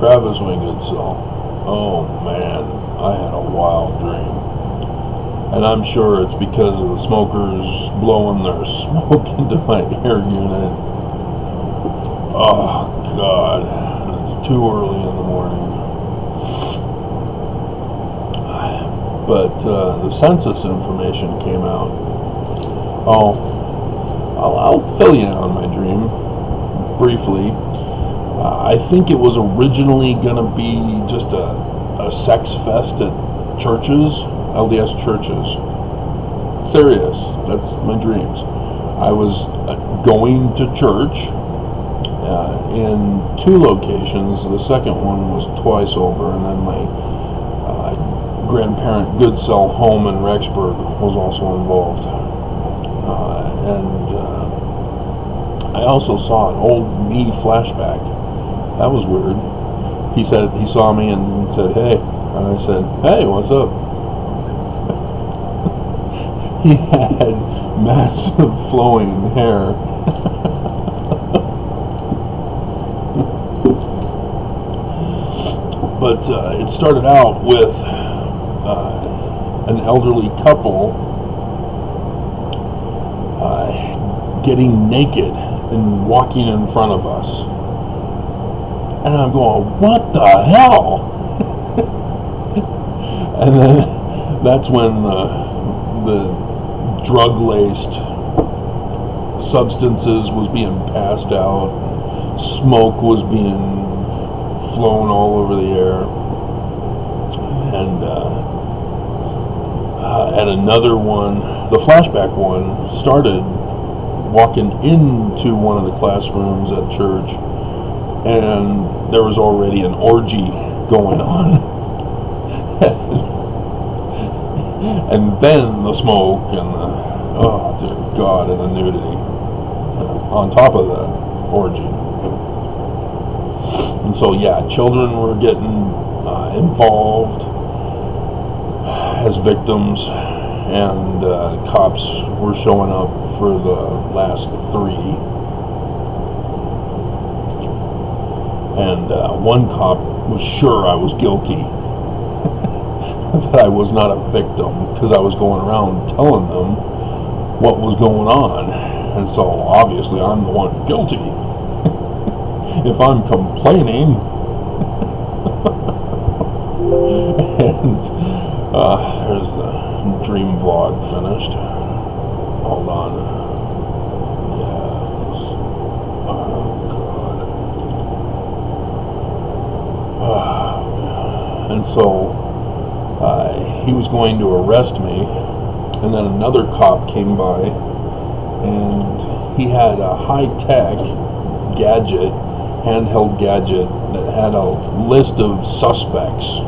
Travis, my good soul. Oh man, I had a wild dream. And I'm sure it's because of the smokers blowing their smoke into my air unit. Oh God, it's too early in the morning. But the census information came out. Oh, I'll fill you in on my dream briefly. I think it was originally going to be just a sex fest at churches, LDS churches. Serious, that's my dreams. I was going to church in 2 locations. The second one was twice over, and then my grandparent Goodsell home in Rexburg was also involved. And I also saw an old me flashback. That was weird. He said he saw me and said, "Hey," and I said, "Hey, what's up?" He had massive flowing hair. But it started out with an elderly couple getting naked and walking in front of us. And I'm going, what the hell? And then that's when the drug-laced substances was being passed out. Smoke was being flown all over the air. And at another one, the flashback one, started walking into one of the classrooms at church, and there was already an orgy going on. And then the smoke and the, oh dear God, and the nudity on top of the orgy. And so yeah, children were getting involved as victims, and cops were showing up for the last 3. And one cop was sure I was guilty, that I was not a victim, because I was going around telling them what was going on. And so obviously I'm the one guilty if I'm complaining. And there's the dream vlog finished. Hold on. Yes. Oh God. And so he was going to arrest me, and then another cop came by, and he had a high-tech gadget, handheld gadget, that had a list of suspects,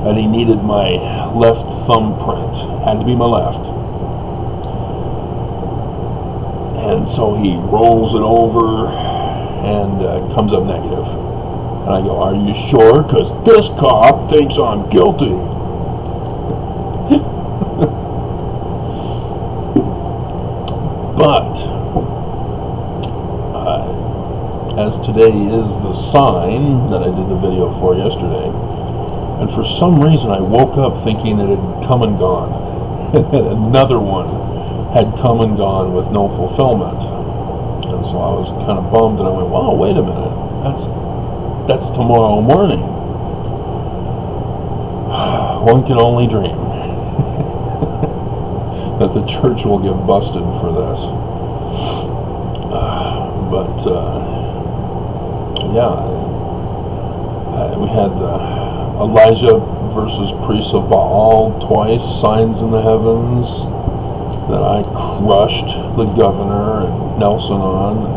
and he needed my left thumbprint. Had to be my left. And so he rolls it over, and comes up negative. And I go, "Are you sure? Because this cop thinks I'm guilty." But as today is the sign that I did the video for yesterday, and for some reason I woke up thinking that it had come and gone. That another one had come and gone with no fulfillment. And so I was kind of bummed, and I went, wow, wait a minute, that's tomorrow morning. One can only dream that the church will get busted for this. But we had Elijah versus priests of Baal twice, signs in the heavens that I crushed the governor and Nelson on.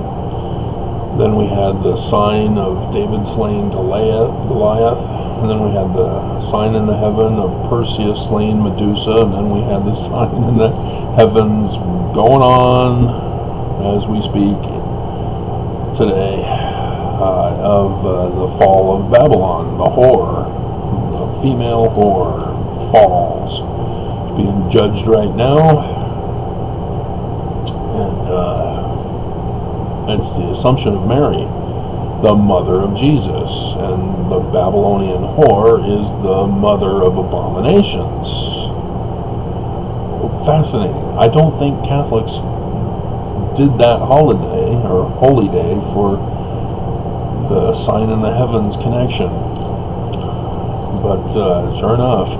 Then we had the sign of David slaying Goliath, and then we had the sign in the heaven of Perseus slaying Medusa, and then we had the sign in the heavens going on as we speak today of the fall of Babylon, the whore, the female whore falls. It's being judged right now, and it's the Assumption of Mary. the mother of Jesus, and the Babylonian whore is the mother of abominations. Fascinating. I don't think Catholics did that holiday or holy day for the sign in the heavens connection, but sure enough,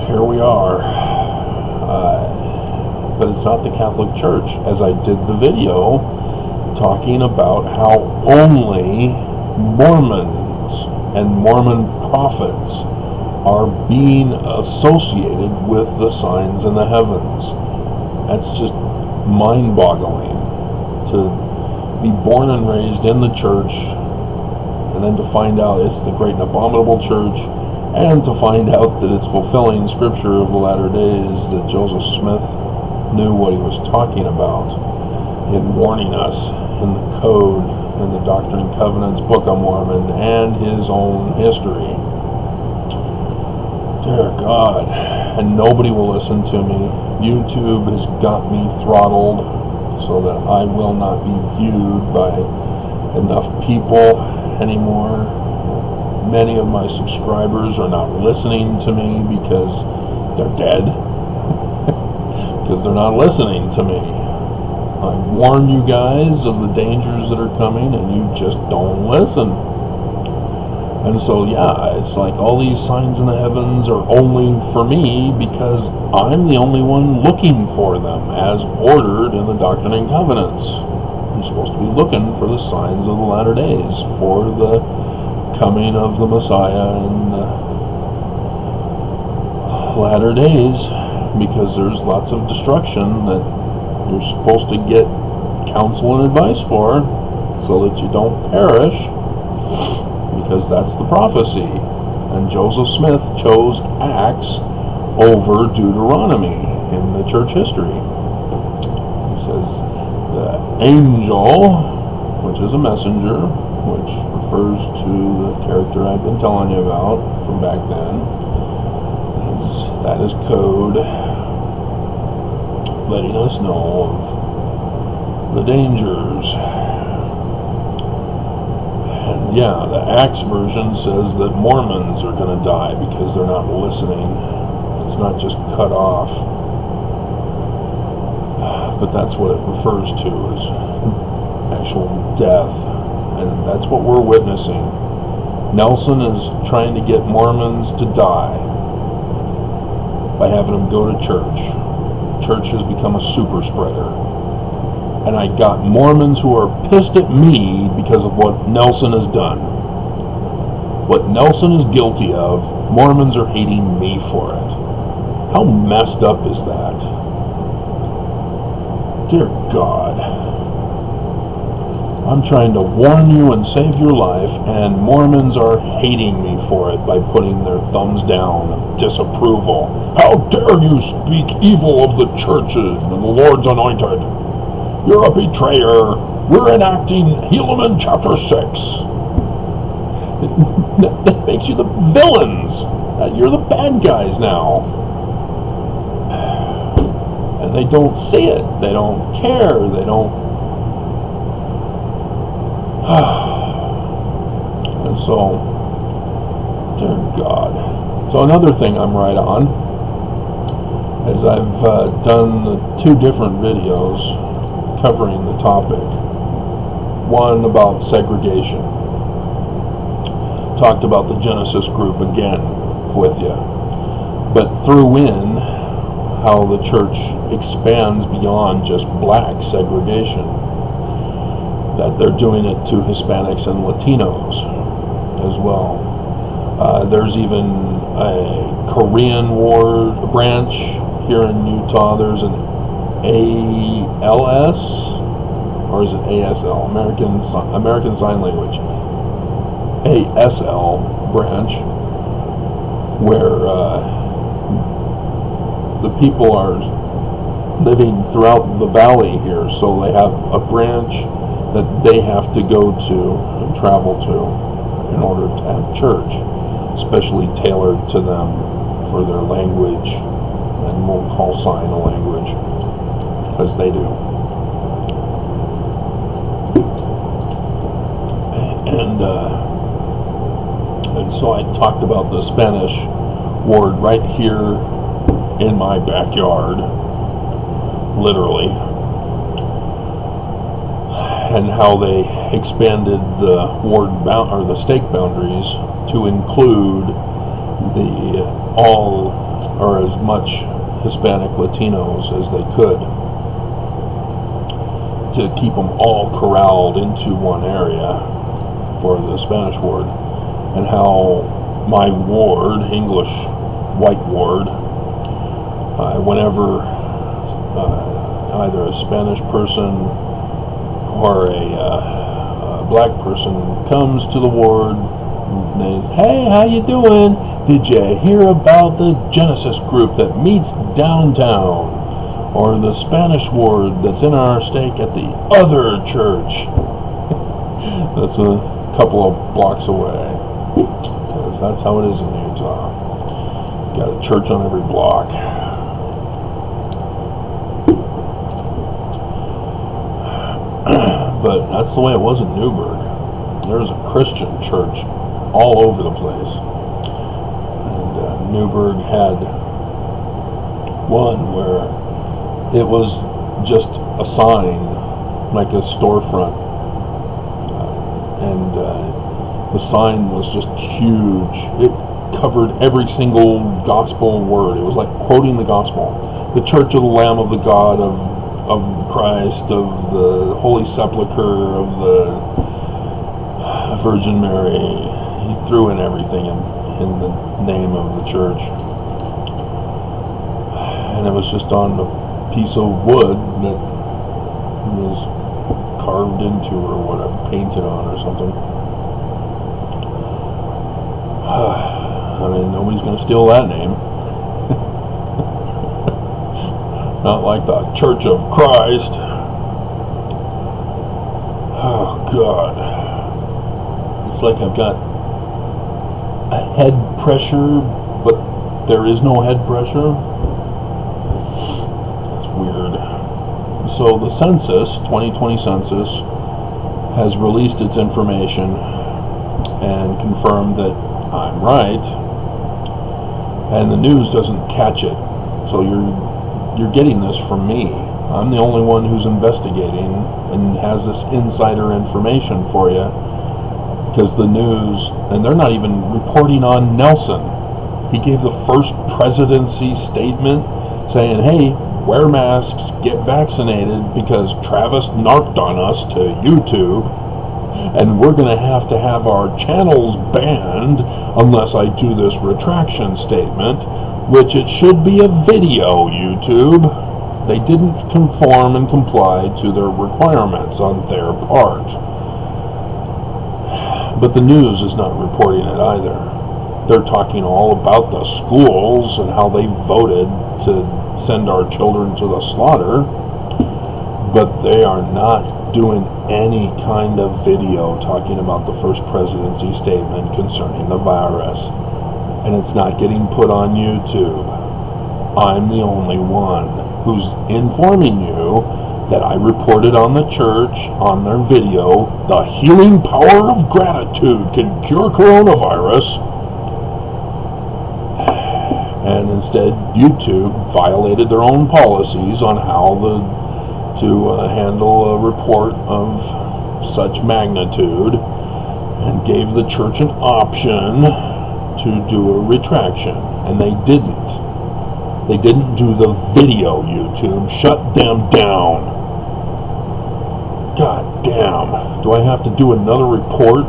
here we are. But it's not the Catholic Church, as I did the video talking about how only Mormons and Mormon prophets are being associated with the signs in the heavens. That's just mind-boggling, to be born and raised in the church and then to find out it's the great and abominable church, and to find out that it's fulfilling scripture of the latter days, that Joseph Smith knew what he was talking about in warning us in the Code, in the Doctrine and Covenants, Book of Mormon, and his own history. Dear God. And nobody will listen to me. YouTube has got me throttled so that I will not be viewed by enough people anymore. Many of my subscribers are not listening to me because they're dead. Because they're not listening to me. I warn you guys of the dangers that are coming, and you just don't listen. And so, yeah, it's like all these signs in the heavens are only for me because I'm the only one looking for them as ordered in the Doctrine and Covenants. You're supposed to be looking for the signs of the latter days, for the coming of the Messiah in the latter days, because there's lots of destruction that you're supposed to get counsel and advice for so that you don't perish, because that's the prophecy. And Joseph Smith chose Acts over Deuteronomy in the church history. He says the angel, which is a messenger, which refers to the character I've been telling you about from back then, that is code, letting us know of the dangers. And yeah, the Acts version says that Mormons are going to die because they're not listening. It's not just cut off, but that's what it refers to as actual death. And that's what we're witnessing. Nelson is trying to get Mormons to die by having them go to church. Church has become a super spreader. And I got Mormons who are pissed at me because of what Nelson has done. What Nelson is guilty of, Mormons are hating me for it. How messed up is that? Dear God. I'm trying to warn you and save your life, and Mormons are hating me for it by putting their thumbs down of disapproval. How dare you speak evil of the churches and the Lord's anointed? You're a betrayer. We're enacting Helaman chapter 6. That makes you the villains. You're the bad guys now. And they don't see it. They don't care. They don't. And so, dear God. So another thing I'm right on is I've done 2 different videos covering the topic. One about segregation. Talked about the Genesis group again with you. But threw in how the church expands beyond just black segregation. That they're doing it to Hispanics and Latinos as well. There's even a Korean War branch here in Utah. There's an ALS, or is it ASL? American Sign Language. ASL branch, where the people are living throughout the valley here, so they have a branch that they have to go to and travel to in order to have church, especially tailored to them for their language, and we'll call sign a language, because they do. And so I talked about the Spanish ward right here in my backyard, literally, and how they expanded the ward or the stake boundaries to include the all or as much Hispanic Latinos as they could, to keep them all corralled into one area for the Spanish ward. And how my ward, English white ward, whenever either a Spanish person or a black person comes to the ward, and they, hey, how you doing? Did you hear about the Genesis group that meets downtown? Or the Spanish ward that's in our stake at the other church that's a couple of blocks away. Because that's how it is in Utah. Got a church on every block. But that's the way it was in Newburgh. There was a Christian church all over the place. And Newburgh had one where it was just a sign, like a storefront. And the sign was just huge. It covered every single gospel word. It was like quoting the gospel. The Church of the Lamb of the God of Christ, of the Holy Sepulchre, of the Virgin Mary. He threw in everything in the name of the church. And it was just on a piece of wood that was carved into or whatever, painted on or something. I mean, nobody's going to steal that name. Not like the Church of Christ. Oh, God. It's like I've got a head pressure, but there is no head pressure. It's weird. So the census, 2020 census, has released its information and confirmed that I'm right, and the news doesn't catch it. So you're getting this from me. I'm the only one who's investigating and has this insider information for you, because the news, and they're not even reporting on Nelson. He gave the first presidency statement saying, hey, wear masks, get vaccinated, because Travis narked on us to YouTube, and we're going to have our channels banned unless I do this retraction statement, which it should be a video, YouTube. They didn't conform and comply to their requirements on their part. But the news is not reporting it either. They're talking all about the schools and how they voted to send our children to the slaughter, but they are not doing any kind of video talking about the first presidency statement concerning the virus. And it's not getting put on YouTube. I'm the only one who's informing you that I reported on the church, on their video, the healing power of gratitude can cure coronavirus. And instead, YouTube violated their own policies on how to handle a report of such magnitude, and gave the church an option to do a retraction, and they didn't. They didn't do the video, YouTube. Shut them down. God damn. Do I have to do another report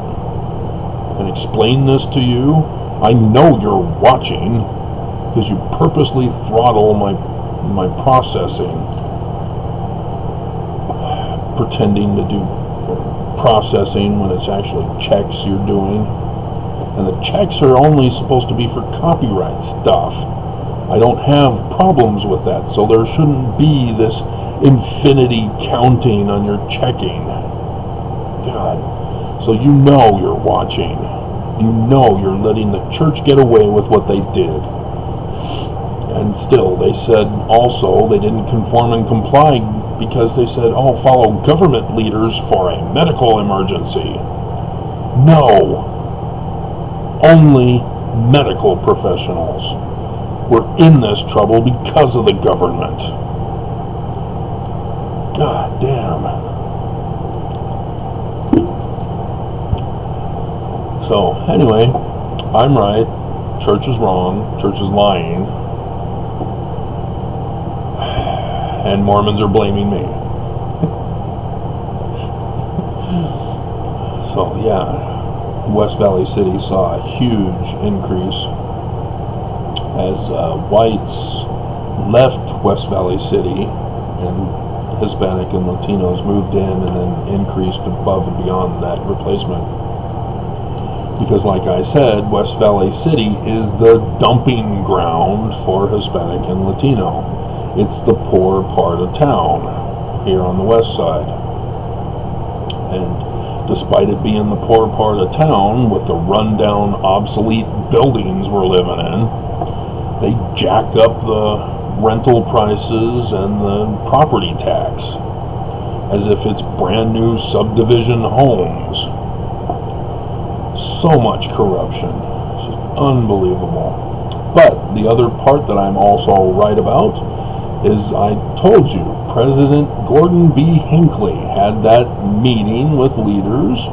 and explain this to you? I know you're watching, because you purposely throttle my processing, pretending to do processing when it's actually checks you're doing. And the checks are only supposed to be for copyright stuff. I don't have problems with that, so there shouldn't be this infinity counting on your checking. God. So you know you're watching. You know you're letting the church get away with what they did. And still, they said also they didn't conform and comply because they said, oh, follow government leaders for a medical emergency. No. Only medical professionals. We're in this trouble because of the government. God damn. So, anyway, I'm right. Church is wrong. Church is lying. And Mormons are blaming me. So, yeah. West Valley City saw a huge increase as whites left West Valley City and Hispanic and Latinos moved in and then increased above and beyond that replacement. Because like I said, West Valley City is the dumping ground for Hispanic and Latino. It's the poor part of town here on the west side. And despite it being the poor part of town with the rundown, obsolete buildings we're living in, they jack up the rental prices and the property tax as if it's brand new subdivision homes. So much corruption. It's just unbelievable. But the other part that I'm also right about is I told you, President Gordon B. Hinckley had that meeting with leaders,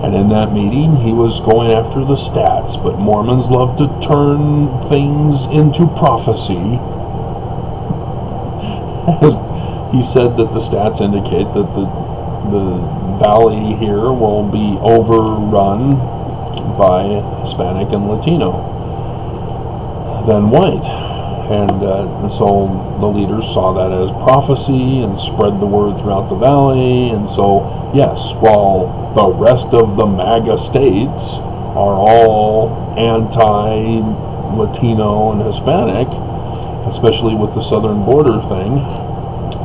and in that meeting he was going after the stats, but Mormons love to turn things into prophecy. He said that the stats indicate that the valley here will be overrun by Hispanic and Latino than white. And so the leaders saw that as prophecy and spread the word throughout the valley. And so, yes, while the rest of the MAGA states are all anti-Latino and Hispanic, especially with the southern border thing,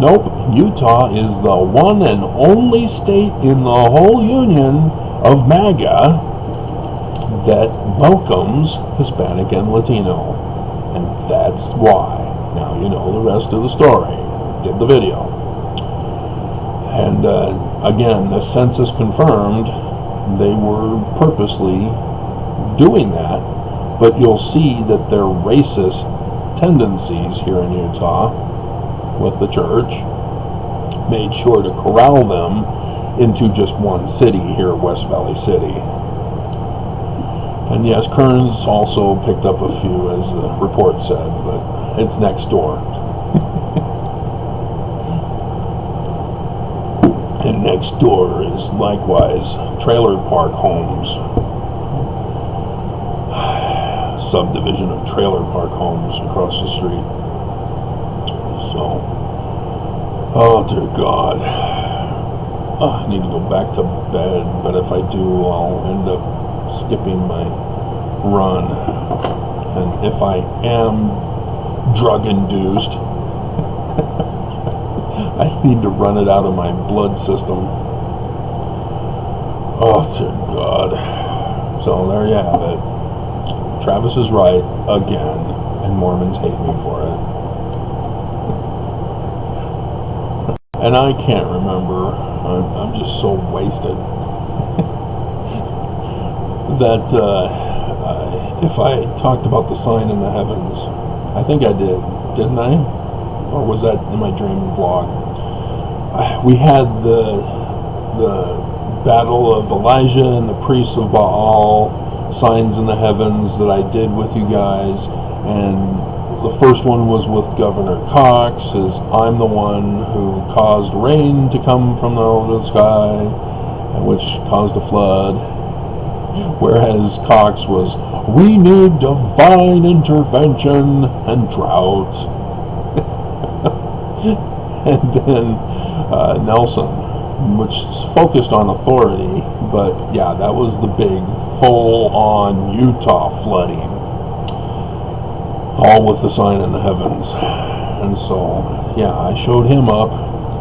nope, Utah is the one and only state in the whole union of MAGA that welcomes Hispanic and Latino. And that's why. Now you know the rest of the story. Did the video. And again, the census confirmed they were purposely doing that, but you'll see that their racist tendencies here in Utah with the church made sure to corral them into just one city here, West Valley City. And yes, Kearns also picked up a few, as the report said, but it's next door. And next door is likewise trailer park homes. Subdivision of trailer park homes across the street. So, oh dear God. Oh, I need to go back to bed, but if I do, I'll end up skipping my run. And if I am drug induced, I need to run it out of my blood system. Oh dear God. So there you have it. Travis is right again, and Mormons hate me for it. And I can't remember. I'm just so wasted. That if I talked about the sign in the heavens, I think I did, didn't I? Or was that in my dream vlog? We had the battle of Elijah and the priests of Baal, signs in the heavens that I did with you guys, and the first one was with Governor Cox, as I'm the one who caused rain to come from the sky, which caused a flood. Whereas Cox was, we need divine intervention and drought. And then Nelson, which focused on authority, but yeah, that was the big full-on Utah flooding, all with the sign in the heavens. And so, yeah, I showed him up,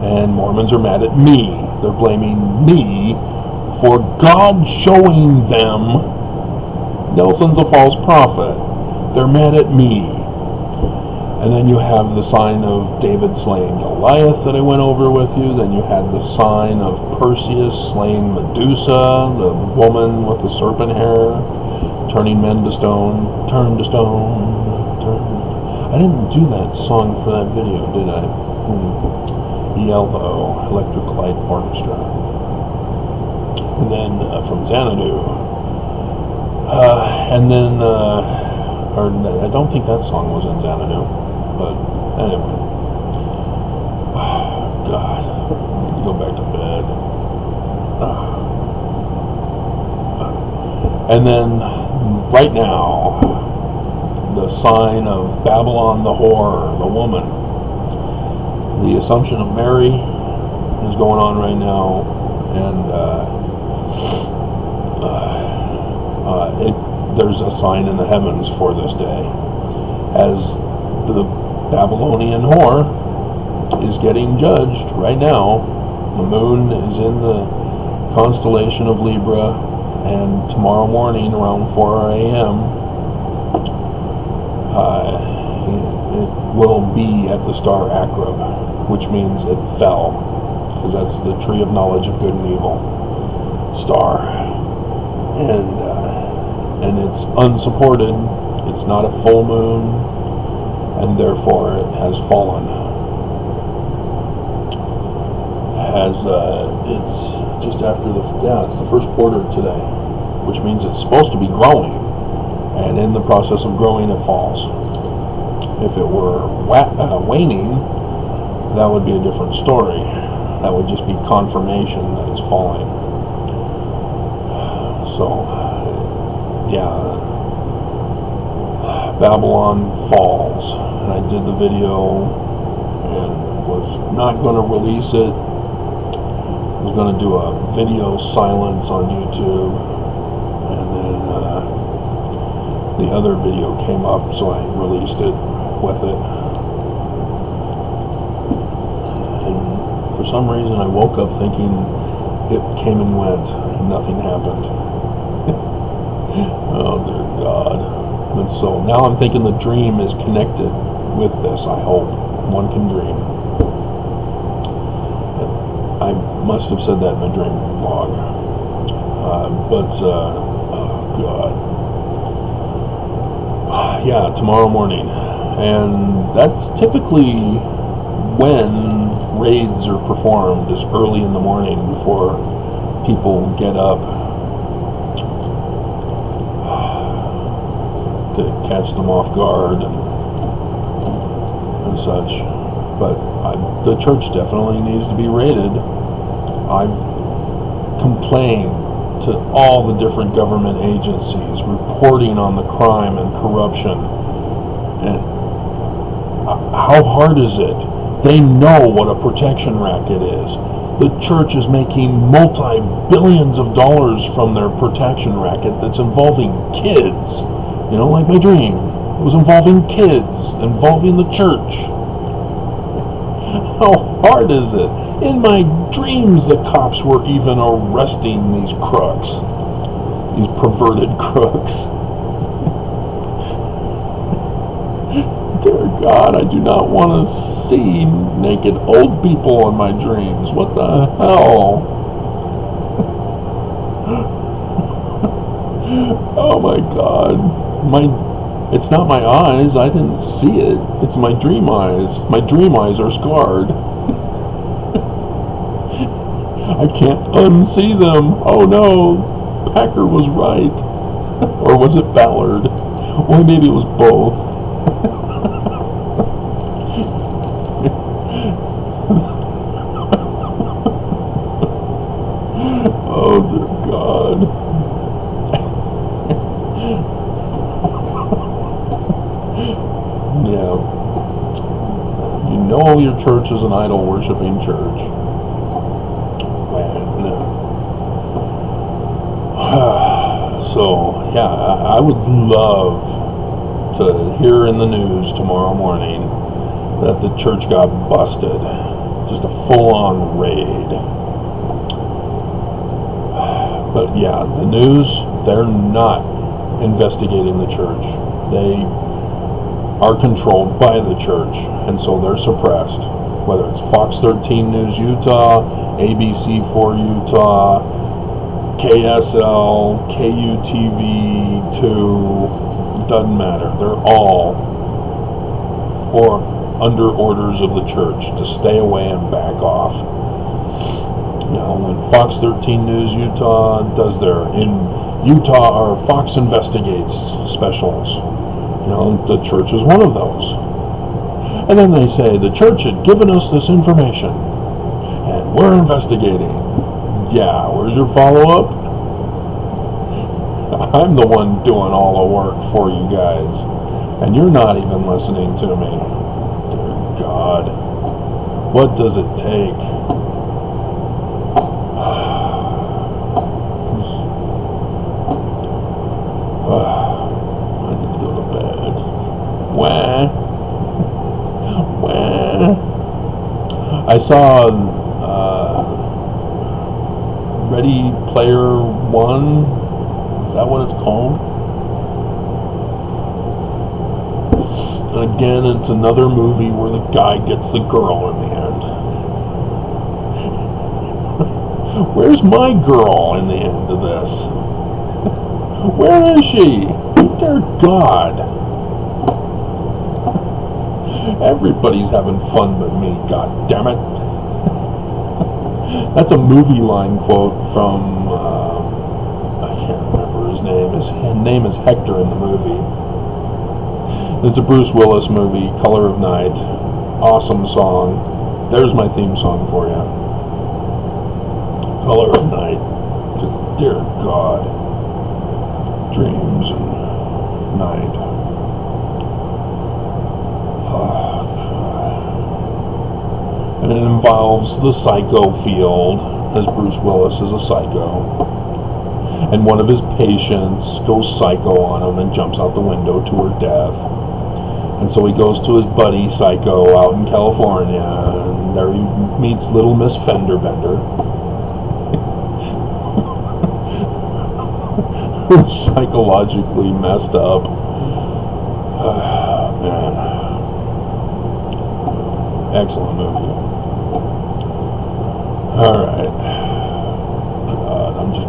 and Mormons are mad at me. They're blaming me for God showing them Nelson's a false prophet. They're mad at me. And then you have the sign of David slaying Goliath that I went over with you. Then you had the sign of Perseus slaying Medusa, the woman with the serpent hair, turning men to stone, turn to stone, turn. I didn't do that song for that video, did I? ELO, Electric Light Orchestra. And then from Xanadu. And then, or I don't think that song was in Xanadu, but anyway. God, I need to go back to bed. And then, right now, the sign of Babylon the whore, the woman. The Assumption of Mary is going on right now, and there's a sign in the heavens for this day, as the Babylonian whore is getting judged right now. The moon is in the constellation of Libra, and tomorrow morning around 4 a.m. It will be at the star Akrab, which means it fell, because that's the tree of knowledge of good and evil star, and it's unsupported. It's not a full moon, and therefore it has fallen. It's just after it's the first quarter today, which means it's supposed to be growing, and in the process of growing it falls. If it were waning, that would be a different story. That would just be confirmation that it's falling. So, yeah, Babylon falls, and I did the video and was not going to release it. I was going to do a video silence on YouTube, and then the other video came up, so I released it with it. And for some reason I woke up thinking it came and went and nothing happened. Oh dear God. And so now I'm thinking the dream is connected with this, I hope. One can dream. I must have said that in a dream vlog. Oh God. Yeah, tomorrow morning. And that's typically when raids are performed, is early in the morning before people get up to catch them off guard and such. But the church definitely needs to be raided. I've complained to all the different government agencies reporting on the crime and corruption. And how hard is it? They know what a protection racket is. The church is making multi-billions of dollars from their protection racket that's involving kids. You know, like my dream. It was involving kids, involving the church. How hard is it? In my dreams, the cops were even arresting these crooks. These perverted crooks. Dear God, I do not want to see naked old people in my dreams. What the hell? Oh my God. It's not my eyes. I didn't see it. It's my dream eyes. My dream eyes are scarred. I can't unsee them. Oh no. Packer was right. Or was it Ballard? Or maybe it was both. Oh dear God. Yeah. You know your church is an idol worshiping church. So, yeah, I would love to hear in the news tomorrow morning that the church got busted. Just a full-on raid. But yeah, the news, they're not investigating the church. are controlled by the church, and so they're suppressed. Whether it's Fox 13 News Utah, ABC4 Utah, KSL, KUTV2, doesn't matter. They're all under orders of the church to stay away and back off. When Fox 13 News Utah does their in Utah or Fox Investigates specials, the church is one of those. And then they say the church had given us this information and we're investigating. Yeah, where's your follow-up? I'm the one doing all the work for you guys, and you're not even listening to me. Dear God, what does it take? I need to go to bed. I saw Ready Player One. Is that what it's called? And again, it's another movie where the guy gets the girl in the end. Where's my girl in the end of this? Where is she? Dear God. Everybody's having fun but me, God damn it. That's a movie line quote from, I can't remember his name. His name is Hector in the movie. It's a Bruce Willis movie, Color of Night. Awesome song. There's my theme song for you. Color of Night. Just, dear God. Dreams and night. And it involves the psycho field, as Bruce Willis is a psycho. And one of his patients goes psycho on him and jumps out the window to her death. And so he goes to his buddy psycho out in California, and there he meets little Miss Fenderbender, who's psychologically messed up. Man. Excellent movie. Alright. God, I'm just...